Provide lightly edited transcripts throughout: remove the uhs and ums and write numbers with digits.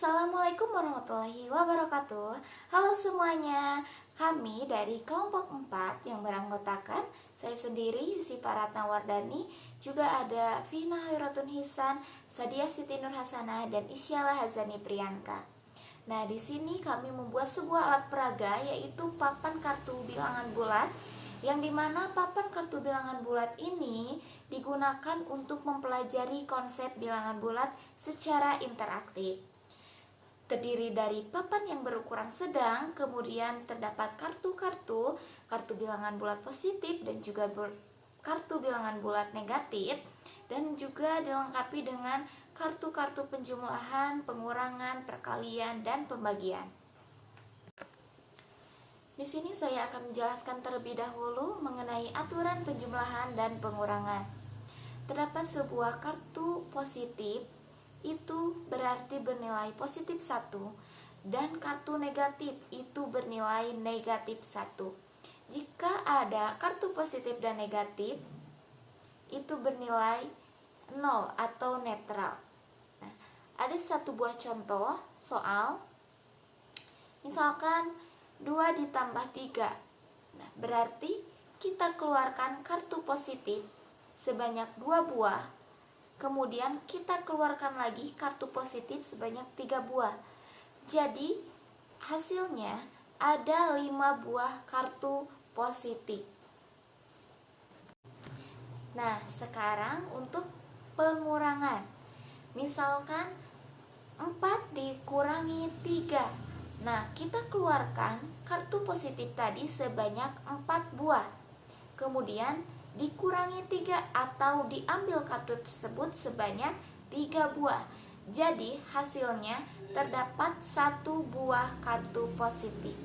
Assalamualaikum warahmatullahi wabarakatuh. Halo semuanya, kami dari kelompok 4 yang beranggotakan saya sendiri Yusi Paratna Wardani, juga ada Vina Hoiratun Hisan, Sadia Siti Nur Hasanah, dan Isyala Hazani Priyanka. Nah, di sini kami membuat sebuah alat peraga, yaitu papan kartu bilangan bulat, yang dimana papan kartu bilangan bulat ini digunakan untuk mempelajari konsep bilangan bulat secara interaktif. Terdiri dari papan yang berukuran sedang, kemudian terdapat kartu bilangan bulat positif dan juga kartu bilangan bulat negatif, dan juga dilengkapi dengan kartu-kartu penjumlahan, pengurangan, perkalian, dan pembagian. Di sini saya akan menjelaskan terlebih dahulu mengenai aturan penjumlahan dan pengurangan. Terdapat sebuah kartu positif, itu berarti bernilai positif 1, dan kartu negatif itu bernilai negatif 1. Jika ada kartu positif dan negatif, itu bernilai 0 atau netral. Nah, ada satu buah contoh soal, misalkan 2 ditambah 3. Nah, berarti kita keluarkan kartu positif sebanyak 2 buah, kemudian kita keluarkan lagi kartu positif sebanyak 3 buah. Jadi hasilnya ada 5 buah kartu positif. Nah, sekarang untuk pengurangan. Misalkan 4 dikurangi 3. Nah, kita keluarkan kartu positif tadi sebanyak 4 buah. Kemudian dikurangi 3 atau diambil kartu tersebut sebanyak 3 buah. Jadi hasilnya terdapat 1 buah kartu positif.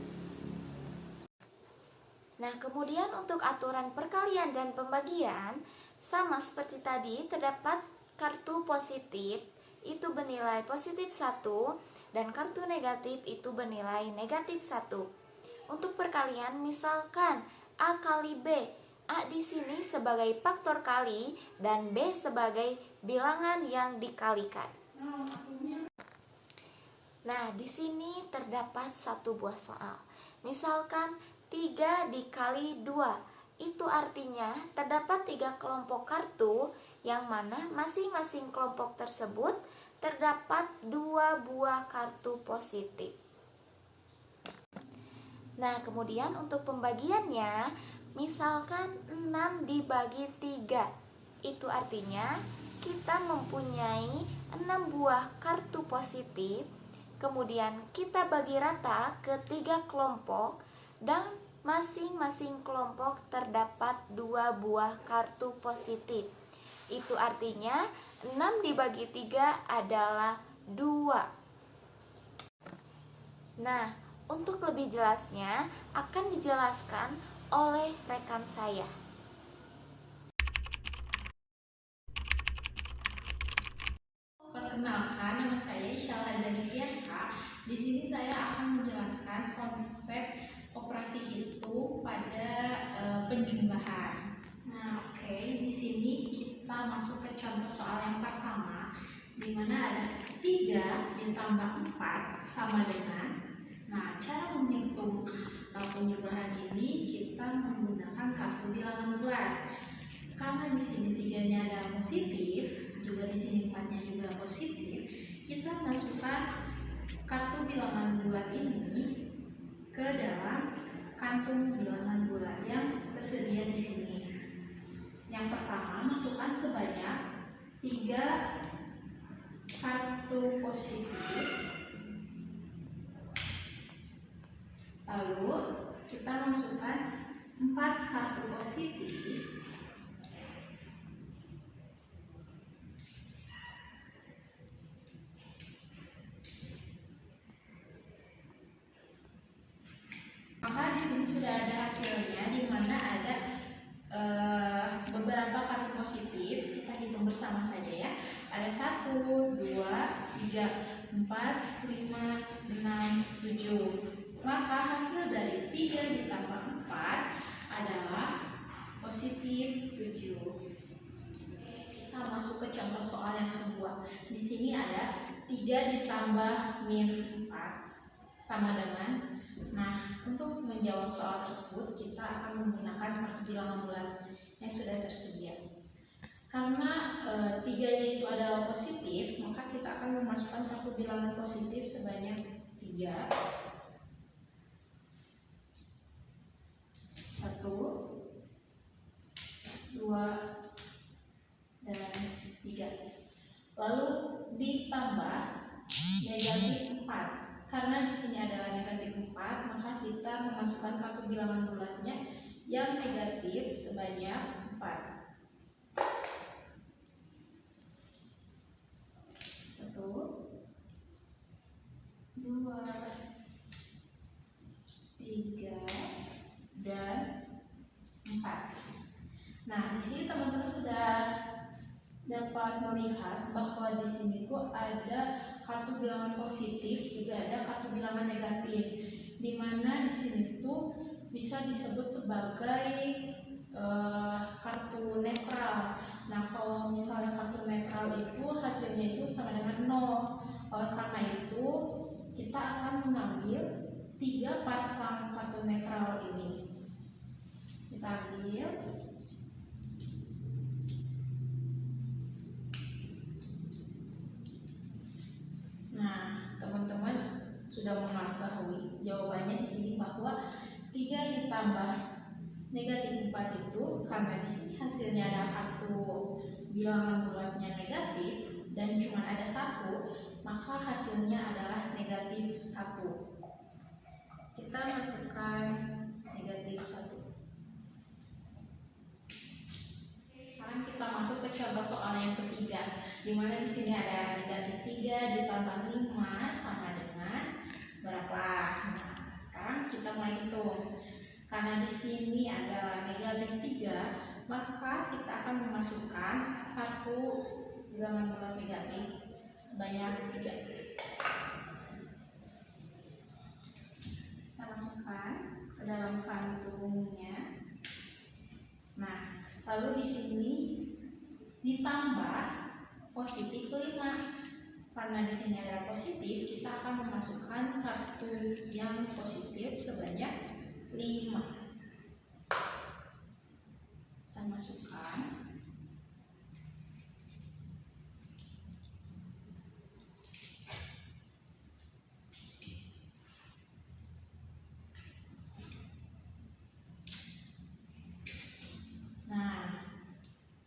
Nah, kemudian untuk aturan perkalian dan pembagian, sama seperti tadi, terdapat kartu positif itu bernilai positif 1 dan kartu negatif itu bernilai negatif 1. Untuk perkalian, misalkan A kali B, A di sini sebagai faktor kali dan B sebagai bilangan yang dikalikan. Nah, di sini terdapat satu buah soal. Misalkan 3 dikali 2, itu artinya terdapat 3 kelompok kartu, yang mana masing-masing kelompok tersebut terdapat 2 buah kartu positif. Nah, kemudian untuk pembagiannya, misalkan 6 dibagi 3, itu artinya kita mempunyai 6 buah kartu positif, kemudian kita bagi rata ke 3 kelompok, dan masing-masing kelompok terdapat 2 buah kartu positif. Itu artinya 6 dibagi 3 adalah 2. Nah, untuk lebih jelasnya akan dijelaskan oleh rekan saya. Perkenalkan, nama saya Isyala Hazani Priyanka. Di sini saya akan menjelaskan konsep operasi hitung pada penjumlahan. Nah, oke, di sini kita masuk ke contoh soal yang pertama, di mana ada 3 ditambah 4 sama dengan. Nah, cara menghitung penjumlahan ini kita menggunakan kartu bilangan bulat. Karena di sini 3-nya ada positif, juga di sini 4-nya juga positif, kita masukkan kartu bilangan bulat ini ke dalam kantung bilangan bulat yang tersedia di sini. Yang pertama, masukkan sebanyak 3 kartu positif. Lalu kita masukkan 4 kartu positif. Maka di sini sudah ada hasilnya, di mana ada beberapa kartu positif. Kita hitung bersama saja ya. Ada 1, 2, 3, 4, 5, 6, 7. Maka hasil dari 3 ditambah 4 adalah positif 7. Kita masuk ke contoh soal yang kedua. Di sini ada 3 ditambah min 4 sama dengan. Nah, untuk menjawab soal tersebut kita akan menggunakan kartu bilangan bulat yang sudah tersedia. Karena 3-nya itu adalah positif, maka kita akan memasukkan kartu bilangan positif sebanyak 3. 1, 2, dan 3. Lalu ditambah negatif 4. Karena di sini adalah negatif 4, maka kita memasukkan kartu bilangan bulatnya yang negatif sebanyak 4. 1, 2, 3, dan 4. Nah, di sini teman-teman sudah dapat melihat bahwa di sini tuh ada kartu bilangan positif, juga ada kartu bilangan negatif, di mana di sini tuh bisa disebut sebagai kartu netral. Nah, kalau misalnya kartu netral itu hasilnya itu sama dengan 0. Oleh karena itu kita akan mengambil 3 pasang kartu netral ini. Kita ambil. Nah, teman-teman sudah mengetahui jawabannya di sini bahwa 3 ditambah negatif 4 itu karena di sini hasilnya ada kartu bilangan bulatnya negatif dan cuma ada 1, maka hasilnya adalah negatif 1. Kita masukkan negatif 1. Sekarang kita masuk ke contoh soal yang ketiga, di mana di sini ada negatif 3 ditambah 5 sama dengan berapa? Nah, sekarang kita mulai hitung. Karena di sini ada negatif 3, maka kita akan memasukkan kartu bilangan bulat negatif sebanyak 3. Kita masukkan ke dalam kantungnya. Nah, lalu di sini ditambah positif 5. Karena di sini ada positif, kita akan memasukkan kartu yang positif sebanyak 5. Kita masukkan. Nah,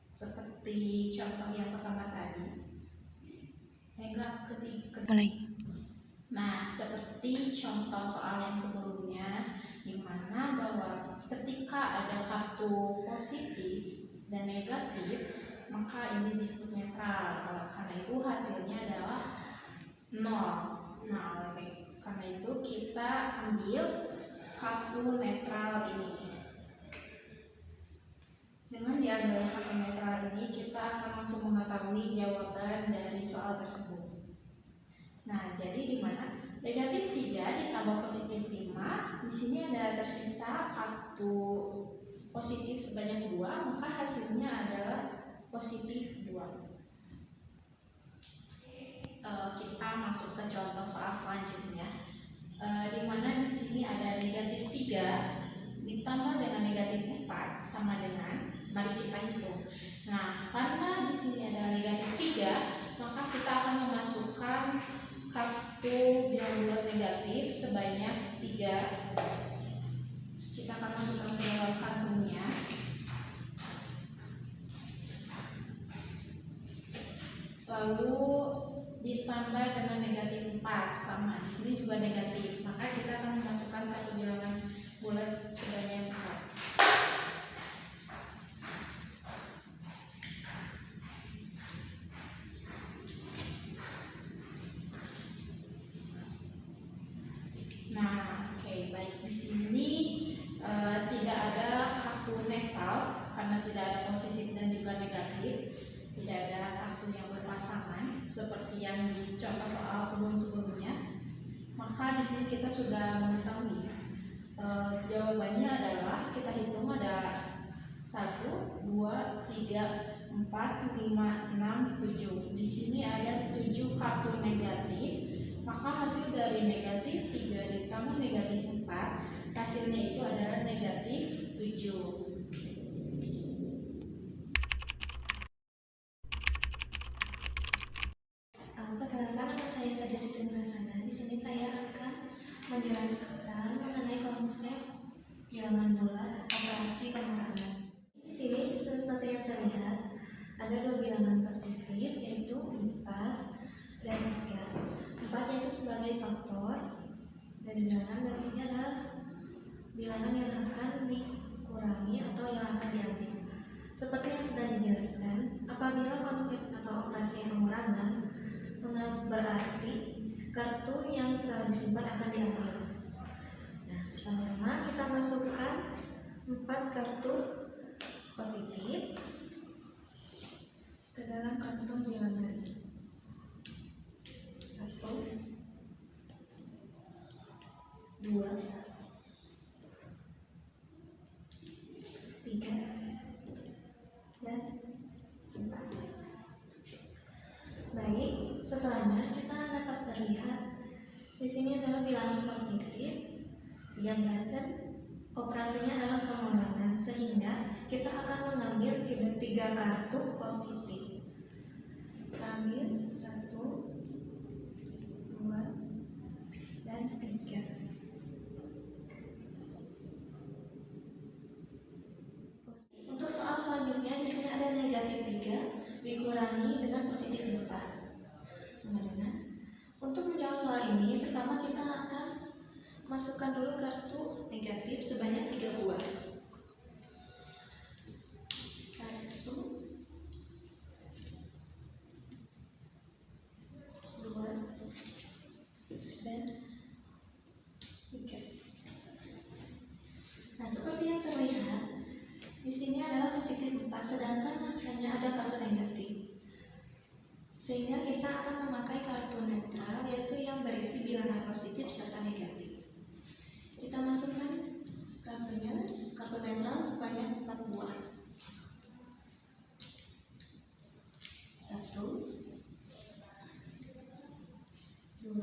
seperti contoh yang pertama tadi. Nah, seperti contoh soal yang sebelumnya, di mana bahwa ketika ada kartu positif dan negatif, maka ini disebut netral. Karena itu hasilnya adalah 0. Nah, karena itu kita ambil kartu netral ini. Dengan diambil kartu netral ini, kita akan langsung mengetahui jawaban dari soal tersebut. Nah, jadi di mana negatif 3 ditambah positif 5, di sini ada tersisa kartu positif sebanyak 2, maka hasilnya adalah positif 2. Kita masuk ke contoh soal selanjutnya, di mana di sini ada negatif 3 ditambah dengan negatif 4 sama dengan, mari kita hitung. Nah, karena di sini ada negatif 3, maka kita akan memasukkan kartu bilangan bulat negatif sebanyak 3. Kita akan masukkan ke dalam kantungnya. Lalu ditambah dengan negatif 4 sama, di sini juga negatif, maka kita akan memasukkan kartu bilangan bulat sebanyak 4. Nah, oke, baik, di sini tidak ada kartu netral karena tidak ada positif dan juga negatif, tidak ada kartu yang berpasangan seperti yang di contoh soal sebelum-sebelumnya. Maka di sini kita sudah mengetahui jawabannya adalah, kita hitung ada 1, 2, 3, 4, 5, 6, 6, 7. Di sini ada 7 kartu negatif, maka hasil dari negatif 3 ditambah negatif 4, hasilnya itu adalah negatif 7. Perkenalkan, nama saya Saja Siti Nurasana. Di sini saya akan menjelaskan mengenai konsep bilangan bulat operasi pengurangan. Di sini seperti yang terlihat ada dua bilangan positif, yaitu 4 dan 3. 4 yaitu sebagai faktor dari bilangan, dan 3 adalah bilangan yang akan dikurangi atau yang akan diambil. Seperti yang sudah dijelaskan, apabila konsep atau operasi pengurangan berarti kartu yang telah disimpan akan diambil. Nah, pertama-tama kita masukkan 4 kartu positif ke dalam kantong bilangan. 1, 2, 3, dan 4. Baik, setelahnya kita dapat terlihat di sini adalah bilangan positif 3 berat dan operasinya adalah pengurangan, sehingga kita akan mengambil 3 kartu positif. Kita ambil 1, 2, dan 3. Untuk soal selanjutnya, di sini ada negatif 3 dikurangi dengan positif 4. Sama dengan, untuk menjawab soal ini, pertama kita akan masukkan dulu kartu negatif sebanyak 3 buah. 1, 2, dan 3. Nah, seperti yang terlihat, di sini adalah positif 4, sedangkan hanya ada kartu negatif. Sehingga kita akan memakai kartu netral, yaitu yang berisi bilangan positif serta negatif. Kita masukkan kartu netral sebanyak 4 buah. 1, 2,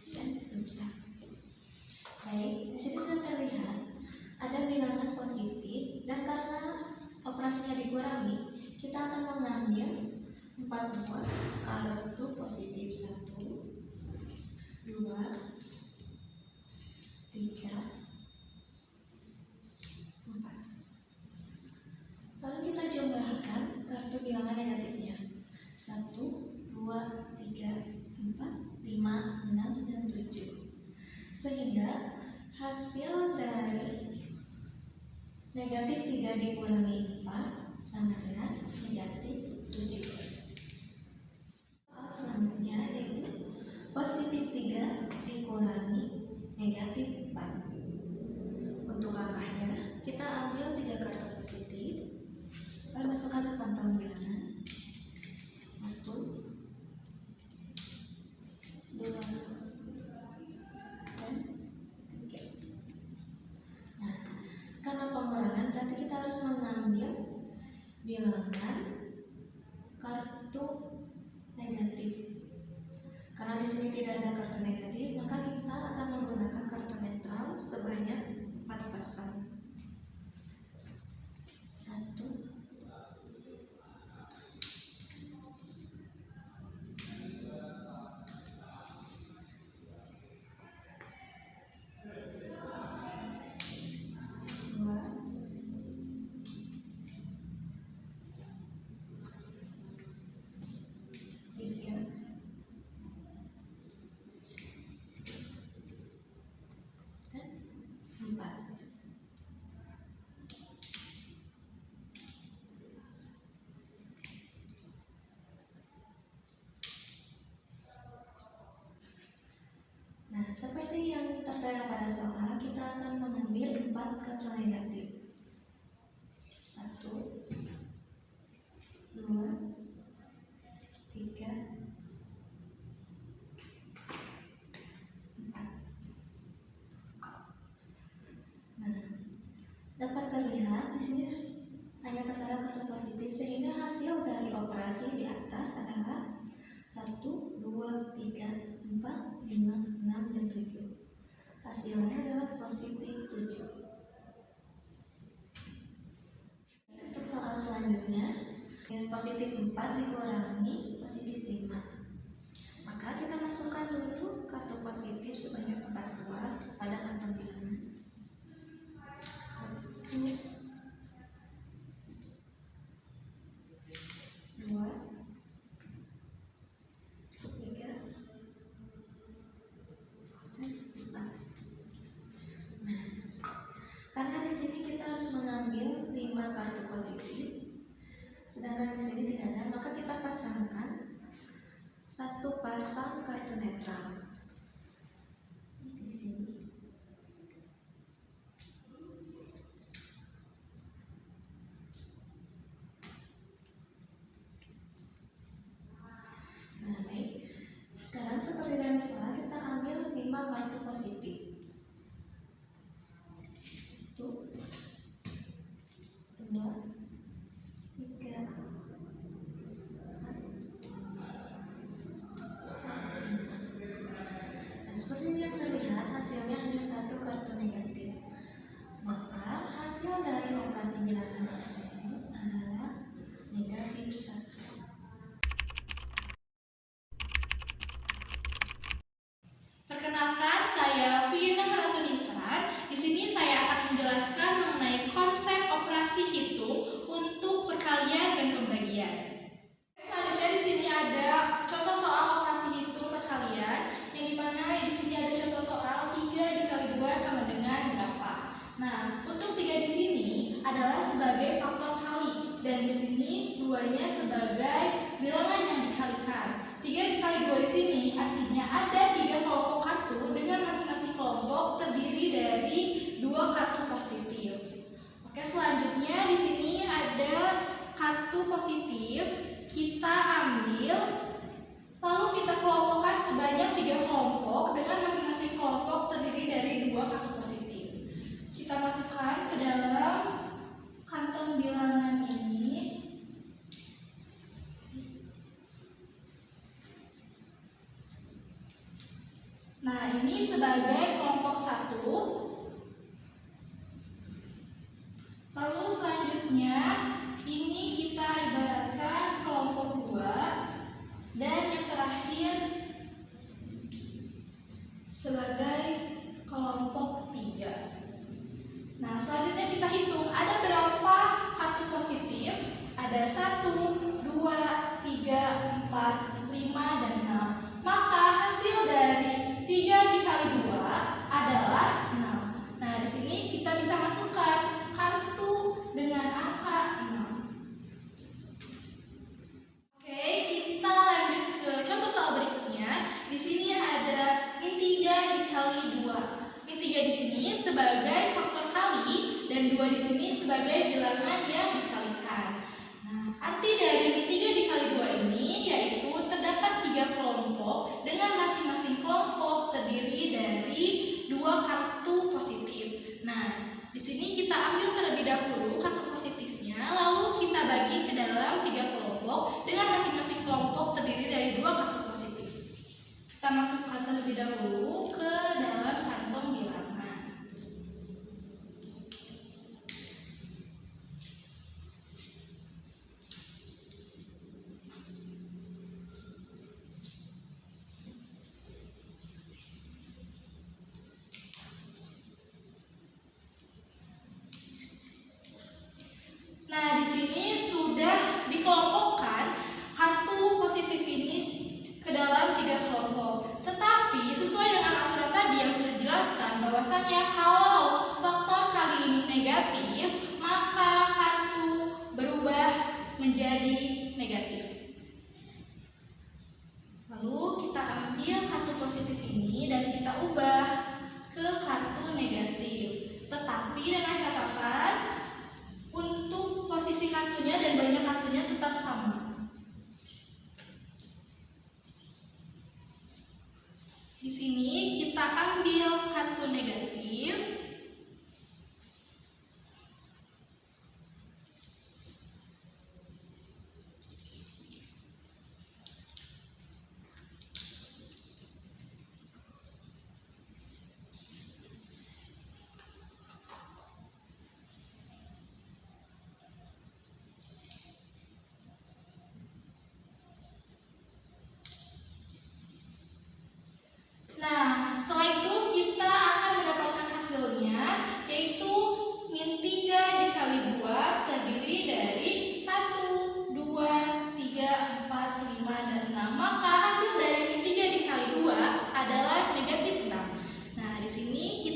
dan 4. Baik, di sini sudah terlihat ada bilangan positif, dan karena operasinya dikurangi, kita akan mengambil 4 buah kartu positif. 1, 2, 3, 4. Lalu kita jumlahkan kartu bilangan negatifnya. 1, 2, 3, 4, 5, 6, dan 7. Sehingga hasil dari negatif 3 dikurangi 4 sama dengan negatif 7. Soal selanjutnya yaitu positif 3 dikurangi negatif 4. Untuk langkahnya, kita ambil 3 kartu positif, lalu masukkan ke kantong bilangan. 1, 2, dan 3. Nah, karena pengurangan berarti kita harus mengambil bilangan kartu negatif. Karena di sini tidak ada kartu negatif, maka kita akan menggunakan kartu netral sebanyak 4 pasang. 1, 2, 4 kartu negatif. 1, 2, 3, 4. Nah, dapat terlihat di sini hanya tertera kartu positif, sehingga hasil dari operasi di atas adalah 1, 2, 3, 4, 5, 6, dan 7. Hasilnya adalah positif 7. Untuk soal selanjutnya, yang positif 4 dikurangi positif 5. Maka kita masukkan dulu kartu positif sebanyak 4 buah pada kantong bilangan. 1, 2, 3, 4. Nah, karena di sini kita harus mengambil 5 kartu positif, sedangkan di sini tidak ada, maka kita pasangkan 1 pasang kartu netral di sini. Nah, baik. Sekarang seperti dalam soal, kita ambil 5 kartu positif. 1, 2, 3, 4, 5. Nah, seperti yang terlihat hasilnya hanya 1 kartu negatif. Maka hasil dari operasi bilangan tersebut adalah negatif 1. Perkenalkan, saya Vina Ratunisar. Di sini saya akan menjelaskan mengenai konsep operasi hitung untuk perkalian dan pembagian. Selanjutnya di sini ada contoh soal operasi hitung perkalian, yang dimana di sini ada contoh soal 3 dikali 2 sama dengan berapa. Nah, untuk 3 di sini adalah sebagai faktor kali, dan di sini 2-nya sebagai bilangan yang dikalikan. 3 dikali 2 di sini artinya ada 3 kelompok kartu dengan masing-masing kelompok terdiri dari 2 kartu positif. Oke, selanjutnya di sini ada kartu positif, kita ambil lalu kita kelompokkan sebanyak 3 kelompok dengan masing-masing kelompok terdiri dari 2 kartu positif. Kita masukkan ke dalam kantong bilangan ini. Nah, ini sebagai kelompok 1. Lalu selanjutnya ini kita ibaratkan kelompok 2, dan yang terakhir sebagai kelompok 3. Nah, selanjutnya kita hitung ada berapa kartu positif. Ada 1, 2, 3, 4, 5, dan 6. Maka hasil dari 3 dikali 2 adalah 6. Nah, di sini kita bisa masukkan kartu dengan angka 6. Oke, kita lanjut ke contoh soal berikutnya. Di sini ada min 3 dikali 2. Min 3 di sini sebagai faktor kali dan 2 di sini sebagai bilangan yang dikalikan. Nah, arti dari min 3 dikali 2 ini yaitu terdapat 3 kelompok dengan masing-masing kelompok terdiri dari 2 kartu positif. Nah, di sini kita ambil terlebih dahulu kartu positifnya, lalu kita bagi ke dalam 3 kelompok dengan masing-masing kelompok terdiri dari 2 kartu positif. Kita masukkan terlebih dahulu ke dalam kantong bilangan. Nah, di sini sudah dikelompokkan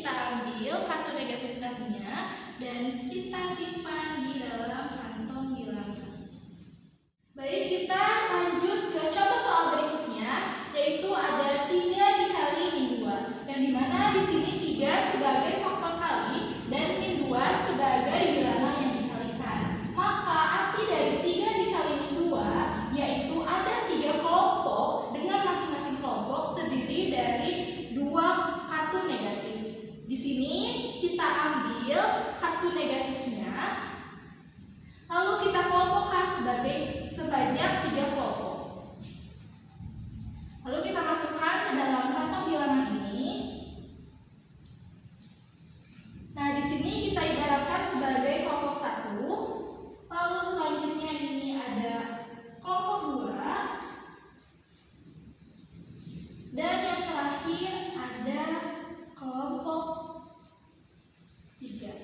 kita ambil kartu negatif 6-nya dan kita simpan di dalam kantong bilangan. Baik, kita lanjut ke contoh soal berikutnya, yaitu ada 3 dikali min 2, yang dimana di sini 3 sebagai faktor kali dan min 2 sebagai bilangan yang dikalikan. Maka arti dari 3 dikali min 2 yaitu ada 3 kelompok dengan masing-masing kelompok terdiri dari 2 kartu negatif. Di sini kita ambil kartu negatifnya, lalu kita kelompokkan sebanyak 3 kelompok. Lalu kita masukkan ke dalam kantong bilangan ini. Nah, di sini kita ibaratkan sebagai kelompok 1. Lalu selanjutnya ini ada kelompok 2. Dan yang terakhir ada kelompok 3.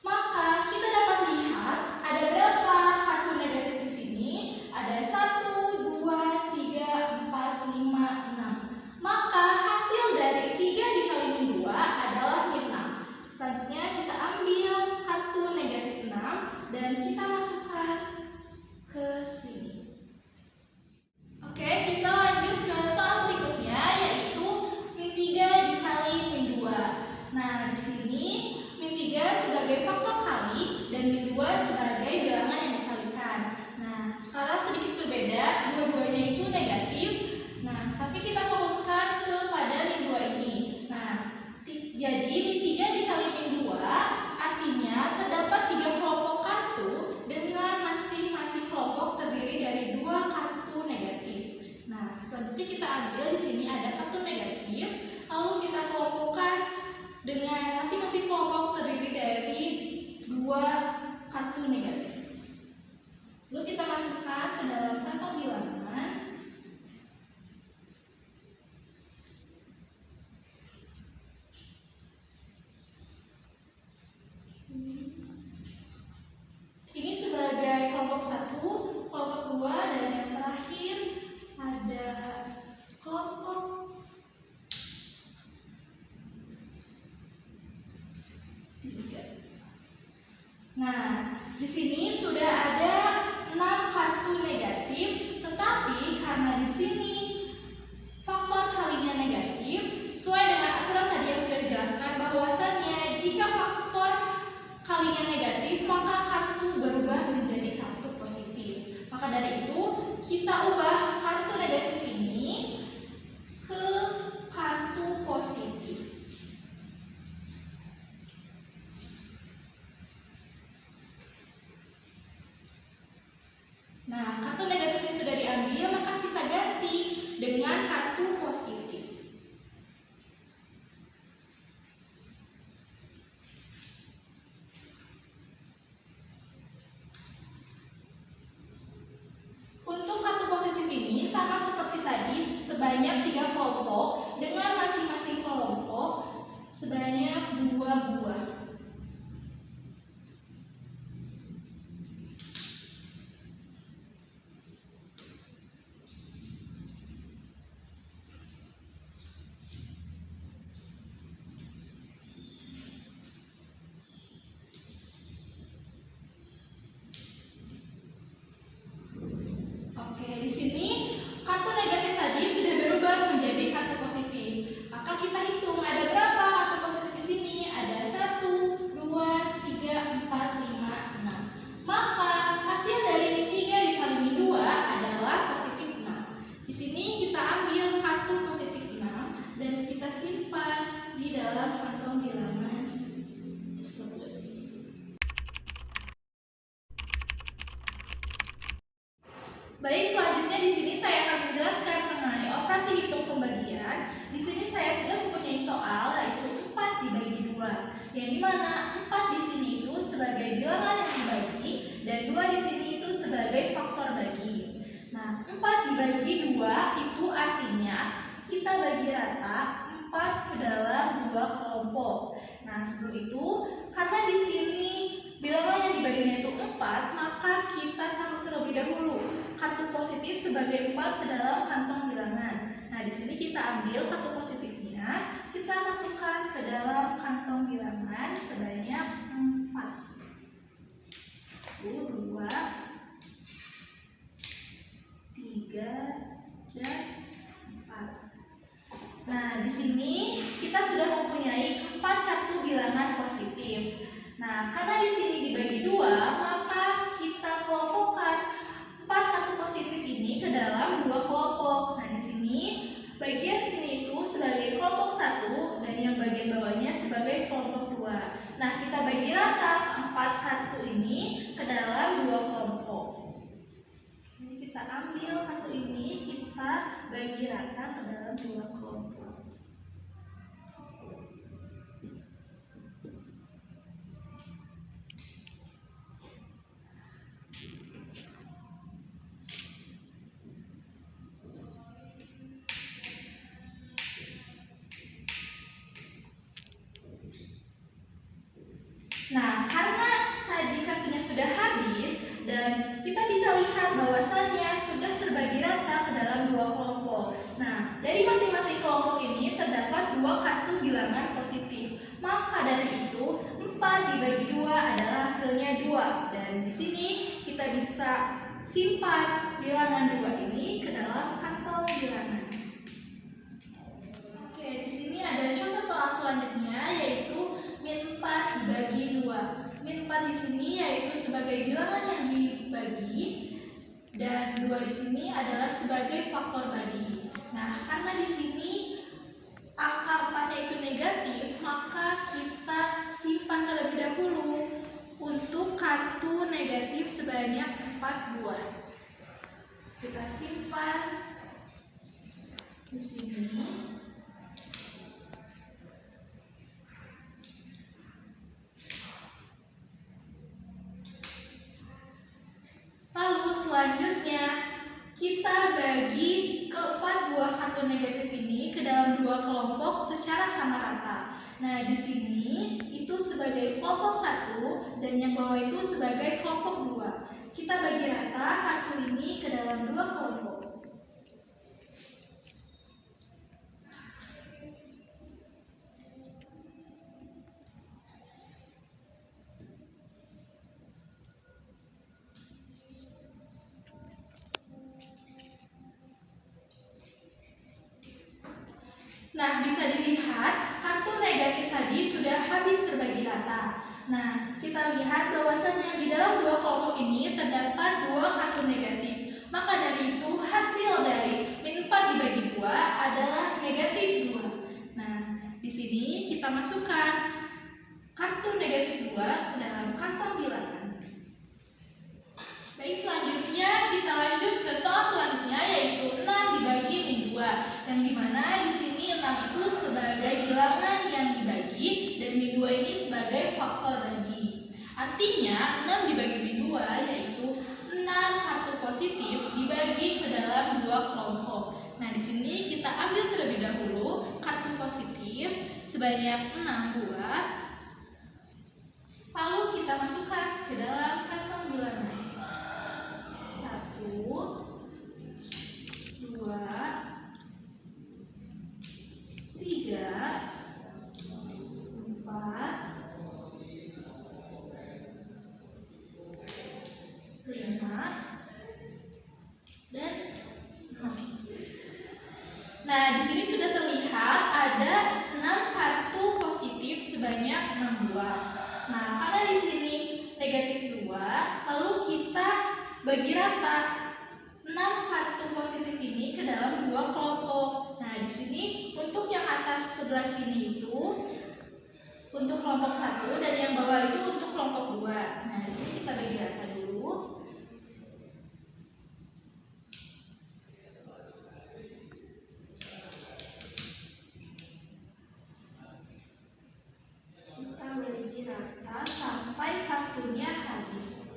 Maka kita dapat lihat ada berapa kartu negatif di sini? Ada 1, 2, 3, 4, 5, 6. Maka hasil dari 3 dikali min 2 adalah min 6. Selanjutnya kita ambil kartu negatif 6 dan kita masukkan ke sini. Oke, kita lanjut ke soal berikutnya, yaitu min 3 dikali min 2. Nah, di sini min 3 sebagai faktor kali dan min 2 sebagai bilangan yang dikalikan. Nah, sekarang sedikit berbeda, dua-duanya itu negatif. Nah, tapi kita fokuskan kepada min 2 ini. Nah, jadi min 3 dikali min 2 artinya terdapat 3 kelompok kartu dengan masing-masing kelompok terdiri dari 2 kartu negatif. Nah, selanjutnya kita ambil di sini ada kartu negatif, lalu kita kelompokkan dengan masing-masing kelompok terdiri dari 2 kartu negatif. Lalu kita masukkan ke dalam kantong bilangan. Ini sebagai kelompok 1, kelompok 2, dan yang terakhir ada kelompok 3. Nah, di sini sudah ada 6 kartu negatif, tetapi karena di sini faktor kalinya negatif, sesuai dengan aturan tadi yang sudah dijelaskan bahwasannya jika faktor kalinya negatif, maka kartu berubah menjadi kartu positif. Maka dari itu, kita ubah kartu negatif ini ke kartu positif. Nah, kartu negatifnya sudah diambil, maka kita ganti dengan kartu positif. Untuk kartu positif ini sama seperti tadi, sebanyak 3 kelompok dengan masing-masing kelompok sebanyak 2 buah. Di sini kartu negatif tadi sudah berubah menjadi kartu positif. Maka kita hitung ada berapa kartu positif di sini? Ada 1, 2, 3, 4, 5, 6. Maka hasil dari min 3 dikali min 2 adalah positif 6. Di sini kita ambil kartu positif 6 dan kita simpan di dalam kantong bilangan tersebut. Baik, selanjutnya di sini saya akan menjelaskan mengenai operasi hitung pembagian. Di sini saya sudah mempunyai soal yaitu 4 dibagi 2. Yang dimana 4 di sini itu sebagai bilangan yang dibagi dan 2 di sini itu sebagai faktor bagi. Nah, 4 dibagi 2 itu artinya kita bagi rata 4 ke dalam 2 kelompok. Nah, sebelum itu karena di sini bilangan yang dibaginya itu 4, maka kita taruh terlebih dahulu kartu positif sebagai 4 ke dalam kantong bilangan. Nah, di sini kita ambil kartu positifnya, kita masukkan ke dalam Nah, karena di sini dibagi dua, maka kita kelompokkan 4 kartu positif ini ke dalam 2 kelompok. Nah, di sini bagian sini itu sebagai kelompok 1 dan yang bagian bawahnya sebagai kelompok 2. Nah, kita bagi rata 4 kartu ini ke dalam 2 kelompok. Ini kita ambil kartu ini, kita bagi rata ke dalam 2 kelompok. Nah, karena tadi kartunya sudah habis dan kita bisa lihat bahwasannya sudah terbagi rata ke dalam 2 kelompok. Nah, dari masing-masing kelompok ini terdapat 2 kartu bilangan positif. Maka dari itu 4 dibagi 2 adalah hasilnya 2. Dan di sini kita bisa simpan bilangan 2 ini ke dalam kantong bilangan. Oke, di sini ada contoh soal selanjutnya yaitu min 4 dibagi 2. Min 4 di sini yaitu sebagai bilangan yang dibagi dan 2 di sini adalah sebagai faktor bagi. Nah, karena di sini angka 4-nya itu negatif, maka kita simpan terlebih dahulu untuk kartu negatif sebanyak 4 buah. Kita simpan di sini. Lalu selanjutnya kita bagi keempat buah kartu negatif ini ke dalam 2 kelompok secara sama rata. Nah, di sini itu sebagai kelompok 1 dan yang bawah itu sebagai kelompok 2. Kita bagi rata kartu ini ke dalam 2 kelompok. Nah, bisa dilihat kartu negatif tadi sudah habis terbagi rata. Nah, kita lihat bahwasannya di dalam 2 kelompok ini terdapat 2 kartu negatif. Maka dari itu hasil dari min 4 dibagi 2 adalah negatif 2. Nah, di sini kita masukkan kartu negatif 2 ke dalam kantong bilangan. Baik, selanjutnya kita lanjut ke soal selanjutnya yaitu 6 dibagi min 2. Yang dimana di sini 6 itu sebagai bilangan yang dibagi dan min 2 ini sebagai faktor bagi. Artinya 6 dibagi min 2 yaitu 6 kartu positif dibagi ke dalam 2 kelompok. Nah, di sini kita ambil terlebih dahulu kartu positif sebanyak 6 buah. Lalu kita masukkan ke dalam kantong bilangan. 1, 2, 3, 4, 5, dan 6. Nah, di sini sudah terlihat ada 6 kartu positif sebanyak 6 buah. Nah, karena di sini negatif 2, lalu kita bagi rata 6 kartu positif ini ke dalam 2 kelompok. Nah, di sini untuk yang atas sebelah sini itu untuk kelompok 1 dan yang bawah itu untuk kelompok 2. Nah, di sini kita bagi rata dulu. Kita bagi rata sampai kartunya habis.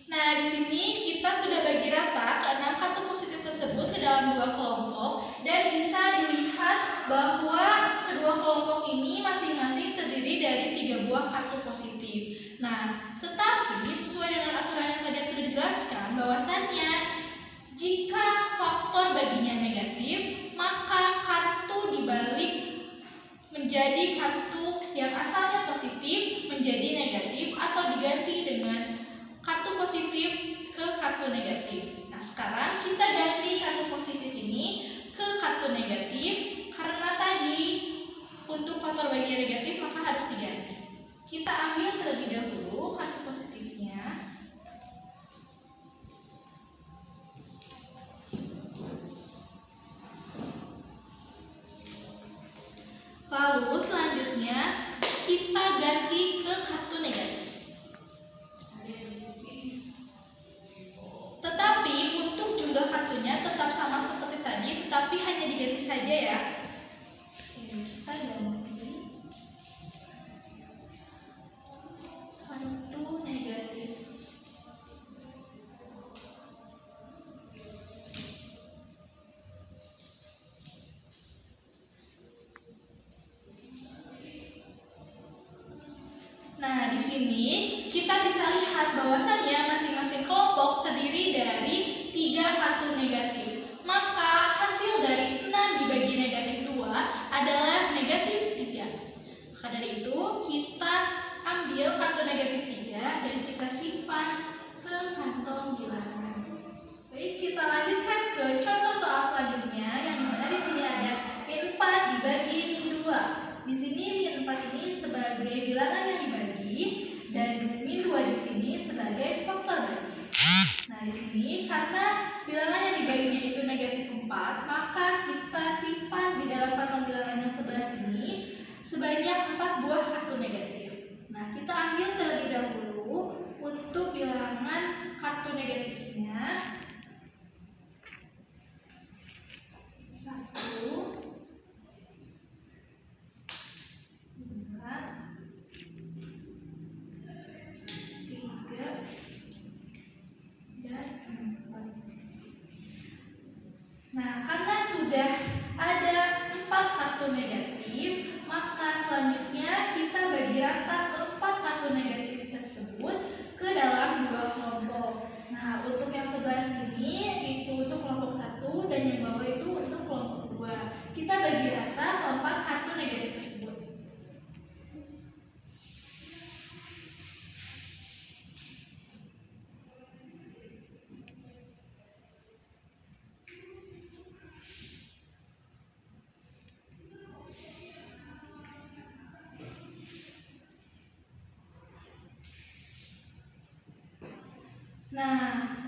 Nah, di sini kita sudah bagi rata ke 6 kartu positif tersebut ke dalam 2 kelompok dan bisa dilihat bahwa kedua kelompok ini masing-masing terdiri dari 3 buah kartu positif. Nah, tetapi sesuai dengan aturan yang tadi sudah dijelaskan bahwasannya jika faktor baginya menjadi kartu yang asalnya positif menjadi negatif atau diganti dengan kartu positif ke kartu negatif. Nah, sekarang kita ganti kartu positif ini ke kartu negatif karena tadi untuk faktor baginya negatif maka harus diganti. Kita ambil terlebih dahulu kartu positifnya. Lalu selanjutnya kita ganti ke kartu negatif. Tetapi untuk jumlah kartunya tetap sama seperti tadi, tetapi hanya diganti saja ya. Kita ganti kartu negatif. Nah, di sini kita bisa lihat bahwasannya masing-masing kelompok terdiri dari 3 kartu negatif. Maka hasil dari 6 dibagi negatif 2 adalah negatif 3. Maka dari itu kita ambil kartu negatif 3 dan kita simpan ke kantong bilangan. Baik, kita lanjutkan ke contoh soal selanjutnya yang mana di sini ada min 4 dibagi min 2. Di sini min 4 ini sebagai bilangan yang dibagi dan min 2 di sini sebagai faktor bagi. Nah, di sini karena bilangan yang dibaginya itu negatif 4, maka kita simpan di dalam kantong bilangan yang sebelah sini sebanyak 4 buah kartu negatif. Nah, kita ambil terlebih dahulu untuk bilangan kartu negatifnya. 1, 2, 3, dan 4. Nah, karena sudah ada 4 kartu negatif, maka selanjutnya kita bagi rata keempat kartu negatif tersebut ke dalam 2 kelompok. Nah, untuk yang sebelah sini itu untuk kelompok 1 dan yang bawah itu untuk kelompok 2. Kita bagi rata keempat kartu negatif tersebut. Nah,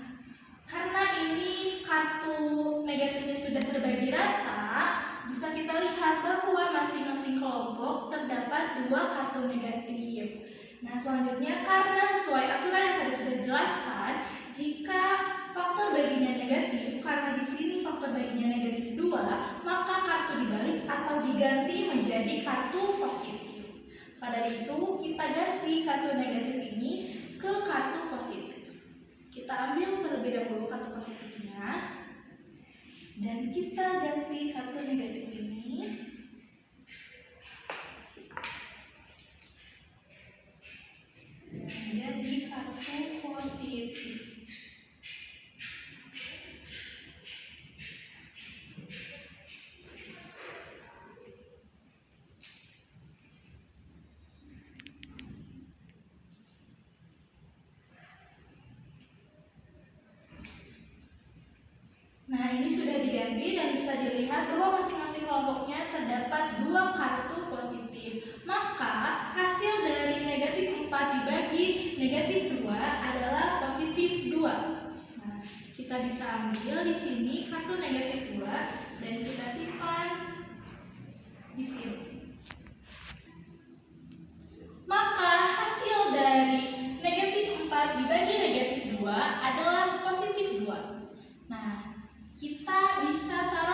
karena ini kartu negatifnya sudah terbagi rata, bisa kita lihat bahwa masing-masing kelompok terdapat 2 kartu negatif. Nah, selanjutnya karena sesuai aturan yang tadi sudah dijelaskan, jika faktor baginya negatif, karena di sini faktor baginya negatif 2, maka kartu dibalik atau diganti menjadi kartu positif. Pada itu, kita ganti kartu negatif ini ke kartu positif. Kita ambil terlebih dahulu kartu positifnya dan kita ganti kartu negatif ini menjadi kartu positif. Nah, ini sudah diganti dan bisa dilihat bahwa masing-masing kelompoknya terdapat 2 kartu positif. Maka hasil dari negatif 4 dibagi negatif 2 adalah positif 2. Nah, kita bisa ambil di sini kartu negatif 2 dan kita simpan di sini. Maka hasil dari negatif 4 dibagi negatif 2 adalah positif 2. Nah, kita bisa tahu